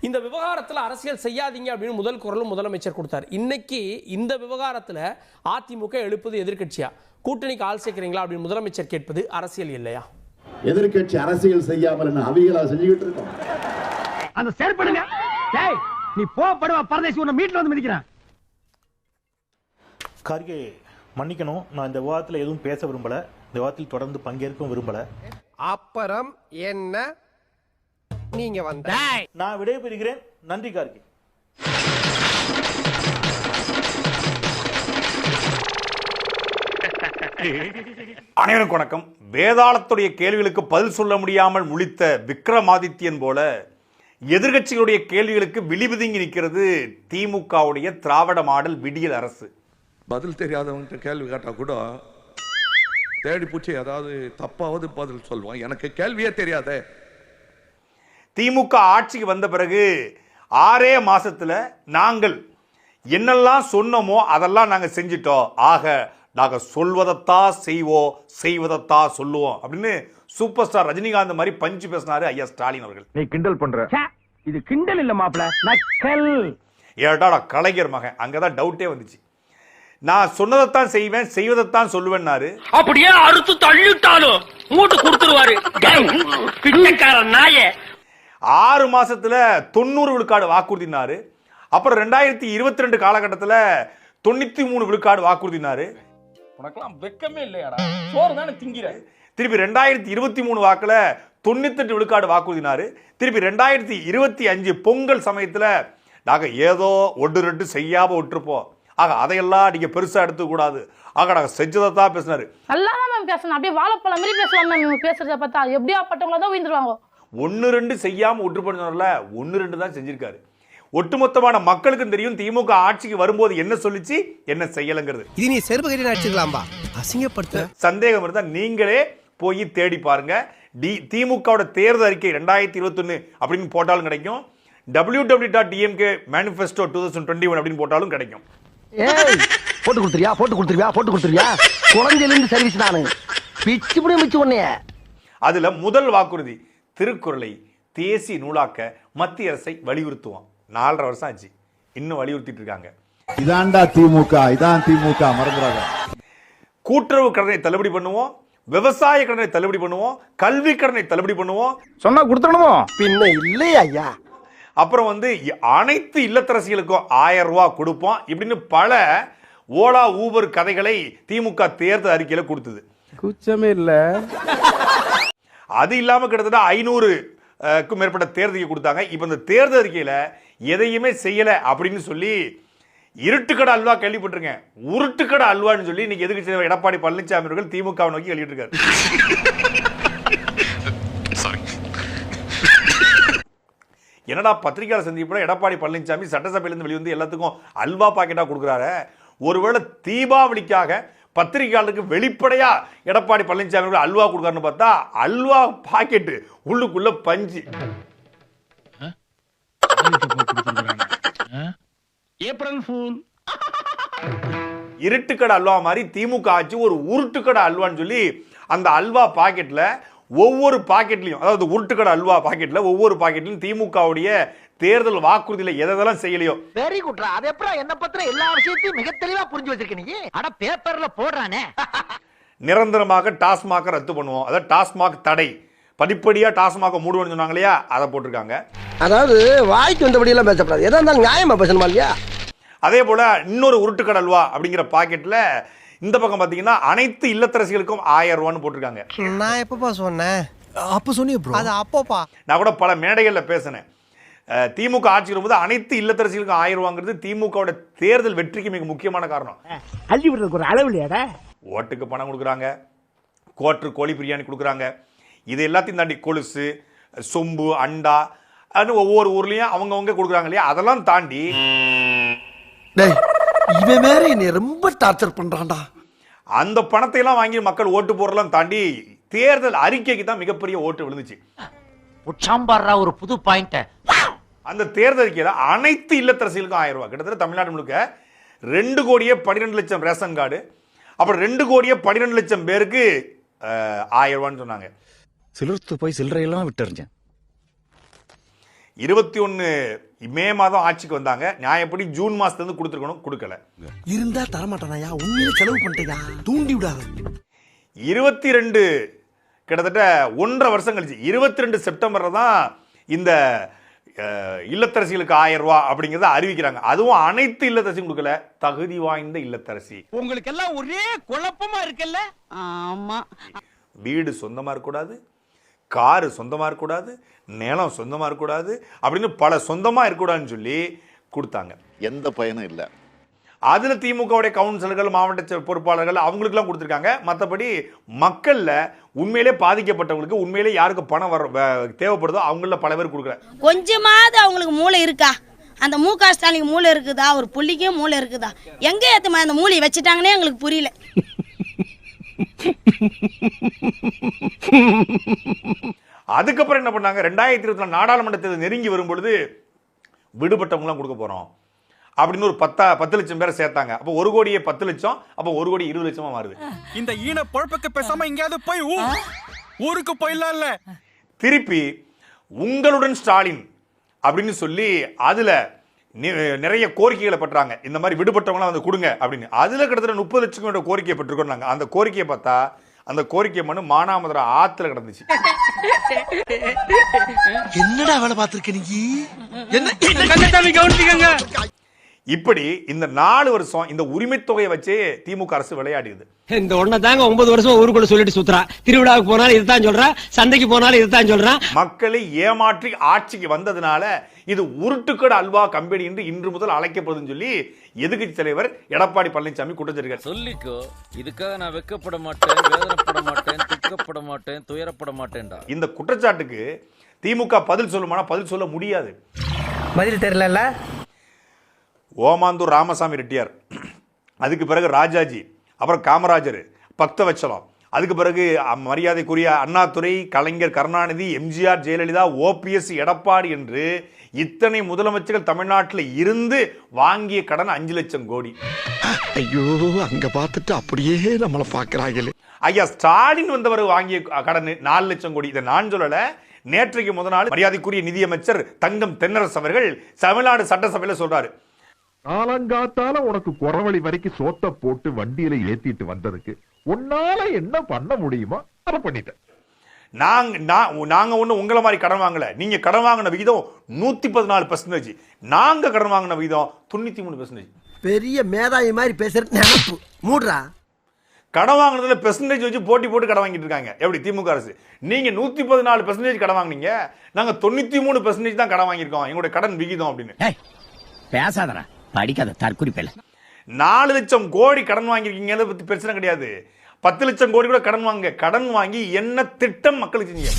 இந்த விவகாரத்தில் அரசியல் செய்யாதீங்க அப்படின்னு முதல் குரலும் முதலமைச்சர் கொடுத்தார். இன்னைக்கு இந்த விவகாரத்தில் அதிமுக எழுப்பது எதிர்க்கட்சியா, கூட்டணிக்கு ஆள் சேர்க்கிறீங்களா அப்படின்னு முதலமைச்சர் கேட்பது அரசியல் இல்லையா? எதிர்க்கட்சி அரசியல் செய்யாமல் அவிகளா செஞ்சுக்கிட்டு இருக்கோம். அந்த செயற்படுங்க. நீ போடுவா பரதேசி உன்னை மீட்ல வந்து மிதிக்கிறேன். கார்கே மன்னிக்கணும், நான் இந்த விவாதத்தில் எதுவும் பேச விரும்பல, இந்த விவாதத்தில் தொடர்ந்து பங்கேற்கவும் விரும்பல. அப்புறம் என்ன நீங்க வந்த? நான் விடைபெறுகிறேன். நன்றி கார்கே. அனைவருக்கும் வணக்கம். வேதாளத்துடைய கேள்விகளுக்கு பதில் சொல்ல முடியாமல் முழித்த விக்ரமாதித்யன் போல எதிர்கட்சிகளுடைய கேள்விகளுக்கு விழிபுதுங்கி நிற்கிறது திமுகவுடைய திராவிட மாடல் விடியல் அரசு. பதில் தெரியாதவங்க கேள்வி கேட்டா கூட தேடி பூச்சி ஏதாவது தப்பாவது பதில் சொல்லுவான். எனக்கு கேள்வியே தெரியாதே. திமுக ஆட்சிக்கு வந்த பிறகு 6 மாசத்துல நாங்கள் என்னெல்லாம் சொன்னோமோ அதெல்லாம் நாங்க செஞ்சிட்டோம். ஆக நாங்க சொல்வதத்தான் செய்வோம், செய்வதத்தான் சொல்லுவோம் அப்படின்னு சூப்பர் ஸ்டார் ரஜினிகாந்த் மாதிரி பஞ்சு பேசினாரு ஐயா ஸ்டாலின் அவர்கள். நீ கிண்டல் பண்ற. இது கிண்டல் இல்ல மாப்ள, நக்கல். ஏடாடா கலைஞர் மகன். அங்கதான் டவுட்டே வந்துச்சு. நான் சொன்னதைத்தான் செய்வேன், செய்வதைத்தான் சொல்லுவேன்னாரு. அப்படியே அறுத்து தள்ளிட்டாலும் மூட்டு கொடுத்துருவாரு பிச்சைக்காரன் நாயே. 6 மாசத்துல 90 விழுக்காடு வாக்குறுதினாரு. அப்புறம் 2022 காலகட்டத்தில் 93 விழுக்காடு வாக்குறுதினாரு. உனக்கெல்லாம் வெக்கமே இல்லையாடா? சோறு தானே திங்கிற. திருப்பி 2023 வாக்குல 98 விழுக்காடு வாக்குறுதினாரு. திருப்பி 2025 பொங்கல் சமயத்துல நாங்க ஏதோ 1-2 செய்யாம விட்டுருப்போம், ஆக அதையெல்லாம் நீங்க பெருசா எடுத்துக்க கூடாது, ஆக நாங்க செஞ்சதான் பேசினாரு. நல்லாதான் மேம் பேசணும், அப்படியே வாழைப்பழம் மாதிரி பேசுவாங்க மேம். பேசுறத பார்த்தா எப்படியா பட்டவங்கள தான் உயிர்ந்துருவாங்க. 1-2 செய்யாம விட்டுருப்போம்ல, 1-2 தான் செஞ்சிருக்காரு. ஒட்டுமொத்தமான மக்களுக்கும் தெரியும் திமுக ஆட்சிக்கு வரும்போது என்ன சொல்லிச்சு, என்ன செய்யலங்கிறது. இது நீ செருப்பு கட்டி நடிச்சிடலாம்பா, அசிங்கப்படுத்த. சந்தேகம் இருந்தா நீங்களே போய் தேடி பாருங்க. திமுகவோட தேர்தல் அறிக்கை 2021 அப்படின்னு போட்டாலும் கிடைக்கும், www.dmkmanifesto2021 அப்படின்னு போட்டாலும் கிடைக்கும். போட்டு கொடுத்துறியா, போட்டு கொடுத்துருவியா, போட்டு கொடுத்துருவியா? குழந்தையிலிருந்து சர்வீஸ் நானு பிச்சு புடி மிச்சு ஒன்னே. அதுல முதல் வாக்குறுதி திருக்குறளை தேசிய நூலாக்க மத்திய அரசை வலியுறுத்துவோம். 4.5 வருஷம் ஆச்சு, இன்னும் வலியுறுத்திட்டு இருக்காங்க. இதான்டா திமுக, இதான் திமுக, மறந்துடாத. கூட்டுறவு கடனை தள்ளுபடி பண்ணுவோம், விவசாய கடனை தள்ளுபடி பண்ணுவோம், கல்வி கடனை தள்ளுபடி பண்ணுவோம். சொன்னா கொடுத்துடணுமோ? பின்ன இல்லையா ஐயா. அப்புறம் அனைத்து இல்லத்தரசிகளுக்கும் 1000 ரூபாய் கொடுப்போம் இப்படின்னு பல ஓலா ஊபர் கதைகளை திமுக தேர்தல் அறிக்கையில கொடுத்தது. குச்சமே இல்ல. அது இல்லாம கிட்டத்தட்ட 500க்கும் மேற்பட்ட தேர்தலுக்கு கொடுத்தாங்க. இப்ப இந்த தேர்தல் அறிக்கையில எதையுமே செய்யல அப்படின்னு சொல்லி இருட்டுக்கடை அல்வா கேள்விப்பட்டிருக்கேன், உருட்டுக்கடை அல்வான்னு சொல்லி இன்னைக்கு எதிர்க்கட்சி எடப்பாடி பழனிசாமி அவர்கள் திமுக நோக்கி வெளியிட்டு இருக்காரு. என்னடா பத்திரிகையாளர் சந்திப்பு எடப்பாடி பழனிசாமி சட்டசபையிலிருந்து வெளிவந்து எல்லாத்துக்கும் அல்வா பாக்கெட்டா கொடுக்குறாரு. ஒருவேளை தீபாவளிக்காக பத்திரிகையாளருக்கு வெளிப்படையா எடப்பாடி பழனிசாமி அல்வா கொடுக்காருன்னு பார்த்தா அல்வா பாக்கெட்டு உள்ளுக்குள்ள பஞ்சு. April fool. இருட்டுக்கடை அல்வா மாதிரி திமுக ஆட்சி ஒரு உருட்டுக்கடை அல்வான்னு சொல்லி அந்த அல்வா பாக்கெட்ல ஒவ்வொரு பாக்கெட்லையும், அதாவது உருட்டுக்கடை அல்வா பாக்கெட்ல ஒவ்வொரு பாக்கெட்லையும் திமுகவுடைய தேர்தல் வாக்குறுதியில எதெல்லாம் செய்யலையோ. வெரி குட்ரா. அது எப்பறம் என்ன பத்திர எல்லா விஷயத்தையும் மிக தெளிவா புரிஞ்சு வச்சிருக்க நீ. அட பேப்பர்ல போடுறானே. நிரந்தரமாக டாஸ்மாக ரத்து பண்ணுவோம், அதாவது டாஸ்மாக் தடை, படிப்படியா டாஸ்மாக மூடுவோம்னு சொன்னாங்க இல்லையா, அதை போட்டிருக்காங்க. அதாவது வாய்க்கு வந்தபடி எல்லாம் பேசக்கூடாது, எதா இருந்தாலும் நியாயமா பேசணுமா இல்லையா? அதே போல இன்னொரு உருட்டுக்கடை அல்வா அப்படிங்கிற பாக்கெட்ல இந்த பக்கம் பாத்தீங்கன்னா அனைத்து இல்லத்தரசிகளுக்கும் 1000 ரூபான்னு போட்டிருக்காங்க. நான் எப்பப்பா சொன்னேன்? அப்ப சொன்னீங்க ப்ரோ. அது அப்பப்பா. நான் கூட பல மேடைகள்ல பேசினேன். திமுக ஆட்சிக்கு வரும்போது அனைத்து இல்லத்தரசிகளுக்கும் 1000 ரூபாங்கிறது திமுகவோட தேர்தல் வெற்றிக்கு மிக முக்கியமான காரணம். அள்ளி விடுறதுக்கு ஒரு அளவு இல்லையாடா? ஓட்டுக்கு பணம் கொடுக்குறாங்க, கோழி பிரியாணி கொடுக்குறாங்க, இது எல்லாத்தையும் தாண்டி கொலுசு, சொம்பு, அண்டா, ஒவ்வொரு ஊர்லயும் அவங்கவுங்க கொடுக்குறாங்க இல்லையா, அதெல்லாம் தாண்டி இவன் வேற என்னை ரொம்ப டார்ச்சர் பண்றான்டா. அந்த பணத்தை எல்லாம் வாங்கி மக்கள் ஓட்டு போறதெல்லாம் தாண்டி தேர்தல் அறிக்கைக்கு தான் மிகப்பெரிய ஓட்டு விழுந்துச்சு. உச்சாம்பாரா ஒரு புது பாயிண்ட். அந்த தேர்தல் அறிக்கையில அனைத்து இல்லத்தரசிகளுக்கும் 1000 ரூபாய், கிட்டத்தட்ட தமிழ்நாடு முழுக்க 2,12,00,000 ரேஷன் கார்டு, அப்புறம் 2,12,00,000 பேருக்கு 1000 ரூபான்னு சொன்னாங்க. சிலர்த்து போய் சில்லறையெல்லாம் விட்டுருந்தேன். 21 மே மாதம் ஆட்சிக்கு வந்தாங்க. நியாயப்படி ஜூன் மாசத்துல இருந்து கொடுத்துருக்கணும், கொடுக்கல. இருந்தா தரமாட்டானயா, உண்மையிலே செலவு பண்ணிட்டயா, தூண்டி விடாத. 22 கிட்டத்தட்ட 1.5 வருஷம் கழிச்சு 22 செப்டம்பர்ல தான் இந்த இல்லத்தரசிகளுக்கு 1000 ரூபாய் அப்படிங்கறத அறிவிக்கிறாங்க. அதுவும் அனைத்து இல்லத்தரசியும் கொடுக்கல, தகுதி வாய்ந்த இல்லத்தரசி. உங்களுக்கு எல்லாம் ஒரே குழப்பமா இருக்குல்ல? ஆமா. வீடு சொந்தமா இருக்கக்கூடாது, காரு சொந்தமா இருக்கக்கூடாது, நிலம் சொந்தமா இருக்கக்கூடாது அப்படின்னு பல சொந்தமா இருக்கக்கூடாதுன்னு சொல்லி கொடுத்தாங்க. எந்த பயனும் இல்லை. அதுல திமுகவுடைய கவுன்சிலர்கள், மாவட்ட பொறுப்பாளர்கள் அவங்களுக்குலாம் கொடுத்துருக்காங்க. மற்றபடி மக்கள்ல உண்மையிலே பாதிக்கப்பட்டவங்களுக்கு, உண்மையிலே யாருக்கு பணம் தேவைப்படுதோ அவங்கள பல பேர் கொடுக்கல. கொஞ்சமாவது அவங்களுக்கு மூளை இருக்கா? அந்த மு.க. ஸ்டாலின் மூளை இருக்குதா? ஒரு புள்ளிக்கும் மூளை இருக்குதா? எங்க ஏத்தமா அந்த மூளையை வச்சுட்டாங்கன்னே எங்களுக்கு புரியல. அதுக்கப்புறம் என்ன பண்ணாங்க, 2024 நாடாளுமன்ற தேர்தல் நெருங்கி வரும்பொழுது விடுபட்டவங்களாம் கொடுக்க போறோம் அப்படின்னு ஒரு 10 லட்சம் பேரை சேர்த்தாங்க. அப்போ 1 கோடியே 10 லட்சம், அப்போ 1 கோடி 20 லட்சமா மாறுது. இந்த ஈன பொழப்புக்கு பேசாம எங்கேயாவது போய் ஊருக்கு போயிடலாம்ல. திருப்பி உங்களுடன் ஸ்டாலின் அப்படின்னு சொல்லி அதுல நிறைய கோரிக்கைகளை பண்றாங்க. இந்த மாதிரி விடுபட்டவங்களாம் வந்து கொடுங்க அப்படின்னு. அதுல கிட்டத்தட்ட 30 லட்சம் கோரிக்கை பெற்றுக்கொண்டாங்க. அந்த கோரிக்கையை பார்த்தா அந்த கோரிக்கை மனு மானாமதுரை ஆத்துல கிடந்துச்சு. என்னடா வேலை பார்த்திருக்க நீ? இப்படி இந்த 4 வருஷம் இந்த உரிமை தொகையை வச்சே திமுக அரசு விளையாடியது. இந்த ஒண்ண தாங்க 9 வருஷம் ஊருக்குள்ள சொல்லிட்டு சுத்துறா. திருவிழாவுக்கு போனாலும் இதுதான் சொல்றா, சந்தைக்கு போனாலும் இதுதான் சொல்றா. மக்களை ஏமாற்றி ஆட்சிக்கு வந்ததுனால இது உருட்டுக்கடை அல்வா கம்பெனி என்று இன்று முதல் அழைக்கப்படுதுன்னு சொல்லி எதிர்க்கட்சி தலைவர் எடப்பாடி பழனிசாமி குற்றச்சாட்டு சொல்லிக்கோ, இதுக்காக நான் வெக்கப்பட மாட்டேன், வேதனைப்பட மாட்டேன், துக்கப்பட மாட்டேன், துயரப்பட மாட்டேன்டா. இந்த குற்றச்சாட்டுக்கு திமுக பதில் சொல்லுமானா பதில் சொல்ல முடியாது. பதில் தெரியல. ஓமாந்தூர் ராமசாமி ரெட்டியார், அதுக்கு பிறகு ராஜாஜி, அப்புறம் காமராஜர், பக்தவச்சலம், அதுக்கு பிறகு மரியாதைக்குரிய அண்ணாதுரை, கலைஞர் கருணாநிதி, எம்ஜிஆர், ஜெயலலிதா, ஓபிஎஸ், எடப்பாடி என்று இத்தனை முதலமைச்சர்கள் தமிழ்நாட்டில் இருந்து வாங்கிய கடன் 5 லட்சம் கோடி. ஐயோ, அங்க பார்த்துட்டு அப்படியே நம்மளை பாக்குறாங்களே. ஐயா ஸ்டாலின் வந்தவர் வாங்கிய கடன் 4 லட்சம் கோடி. இதை நான் சொல்லல, நேற்றைக்கு முதல் நாள் மரியாதைக்குரிய நிதியமைச்சர் தங்கம் தென்னரசு அவர்கள் தமிழ்நாடு சட்டசபையில சொல்றாரு, காலங்காத்தால உனக்கு குறவழி வரைக்கும் சோத்த போட்டு வண்டியில ஏத்திட்டு வந்ததுக்கு உன்னால என்ன பண்ண முடியுமோ அதை பண்ணிட்டேன். நாங்க ஒண்ணு உங்களை மாதிரி கடன் வாங்கல. நீங்க கடன் வாங்கின விகிதம் 114%, நாங்க கடன் வாங்கின விகிதம் 93%. பெரிய மேதாவி மாதிரி பேசுறது நினைப்பு மூடுறா. கடன் வாங்கினதுல பெர்சன்டேஜ் வச்சு போட்டி போட்டு கடன் வாங்கிட்டு இருக்காங்க. எப்படி திமுக அரசு? நீங்க 114% கடன் வாங்கினீங்க, நாங்க 93% தான் கடன் வாங்கியிருக்கோம், எங்களுடைய கடன் விகிதம் அப்படின்னு. பேசாதடா, படிக்காத தற்குறிப்பேல. 4 லட்சம் கோடி கடன் வாங்கியிருக்கீங்க, அதை பத்தி பிரச்சனை கிடையாது. 10 லட்சம் கோடி கூட கடன் வாங்க. கடன் வாங்கி என்ன திட்டம் மக்களுக்கு செஞ்சீங்க?